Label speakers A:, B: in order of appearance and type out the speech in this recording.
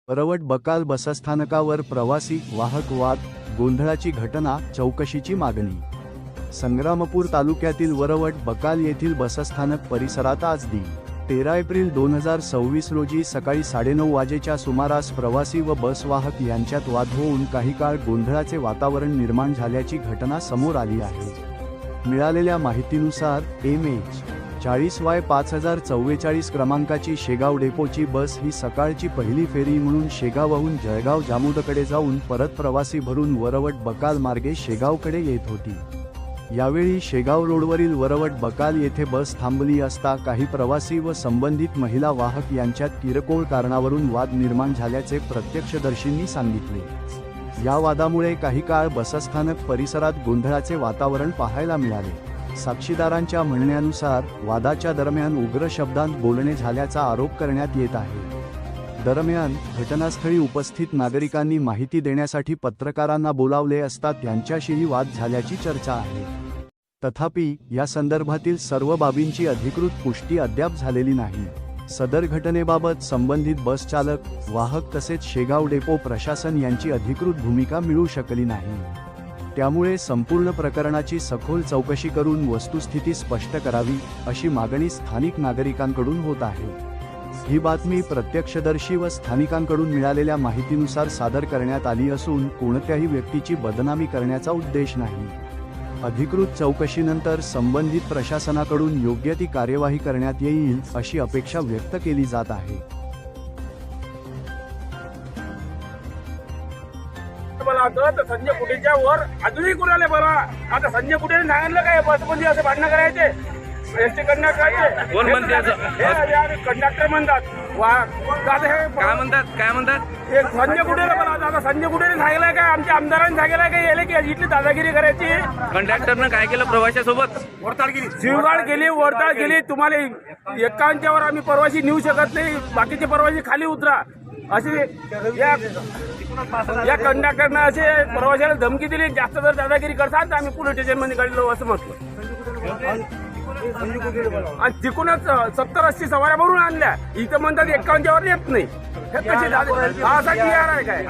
A: वरवट बकाल बसस्थानकावर प्रवासी वाहक वाद, गोंधळाची घटना, चौकशीची मागणी. संग्रामपूर तालुक्यातील वरवट बकाल येथील बसस्थानक परिसरात आज दि. 13 एप्रिल 2026 रोजी सकाळी 9:30 वाजेच्या सुमारास प्रवासी व बसवाहक यांच्यात वाद होऊन काही काळ गोंधळाचे वातावरण निर्माण झाल्याची घटना समोर आली आहे. मिळालेल्या माहितीनुसार MH 40Y5044 क्रमांकाची शेगाव डेपोची बस ही सकाळची पहिली फेरी म्हणून शेगावहून जळगाव जामोदकडे जाऊन परत प्रवासी भरून वरवट बकाल मार्गे शेगावकडे येत होती. यावेळी शेगाव रोडवरील वरवट बकाल येथे बस थांबली असता काही प्रवासी व संबंधित महिला वाहक यांच्यात किरकोळ कारणावरून वाद निर्माण झाल्याचे प्रत्यक्षदर्शींनी सांगितले. या वादामुळे काही काळ बसस्थानक परिसरात गोंधळाचे वातावरण पाहायला मिळाले. साक्षीदारांच्या म्हणण्यानुसार वादाच्या दरम्यान उग्र शब्दांत बोलणे झाल्याचा आरोप करण्यात येत आहे. दरम्यान घटनास्थळी उपस्थित नागरिकांनी माहिती देण्यासाठी पत्रकारांना बोलावले असता त्यांच्याशीही वाद झाल्याची चर्चा आहे. तथापि या संदर्भातील सर्व बाबींची अधिकृत पुष्टी अद्याप झालेली नाही. सदर घटनेबाबत संबंधित बस चालक, वाहक तसेच शेगाव डेपो प्रशासन यांची अधिकृत भूमिका मिळू शकली नाही. त्यामुळे संपूर्ण प्रकरणाची सखोल चौकशी करून वस्तुस्थिती स्पष्ट करावी, अशी मागणी स्थानिक नागरिकांकडून होत आहे. ही बातमी प्रत्यक्षदर्शी व स्थानिकांकडून मिळालेल्या माहितीनुसार सादर करण्यात आली असून कोणत्याही व्यक्तीची बदनामी करण्याचा उद्देश नाही. अधिकृत चौकशीनंतर संबंधित प्रशासनाकडून योग्य ती कार्यवाही करण्यात येईल, अशी अपेक्षा व्यक्त केली जात आहे.
B: संजय कुटेच्या वर अजूनही कुणाला बरा. आता संजय कुटेने सांगितलं काय बसमध्ये असे भांडणं करायचे, एसटी कंडक्टरचे
C: कोण म्हणते असं?
B: कंडक्टर म्हणतात.
C: काय म्हणतात
B: एक संजय कुटेला बरा. आता संजय कुटेने सांगितलंय काय, आमच्या आमदारांनी सांगितलंय काय याले की इथली दादागिरी करायची.
C: कंडक्टरनं काय केलं प्रवाशासोबत?
B: वरताळ केली, शिवगाळ केली, वरताळ केली. तुम्हाला 51च्या वर आम्ही प्रवासी नेऊ शकत नाही, बाकीचे प्रवासी खाली उतरा असे या कंडक्टरनं असे प्रवाशाला धमकी दिली. जास्त जर दादागिरी करतात तर आम्ही पोलीस स्टेशनमध्ये काढलो असं म्हटलं. आणि तिकूनच 70-80 सवाऱ्या भरून आणल्या. इथं म्हणतात 51च्या वर येत नाही. हे कशी असा TR आहे काय?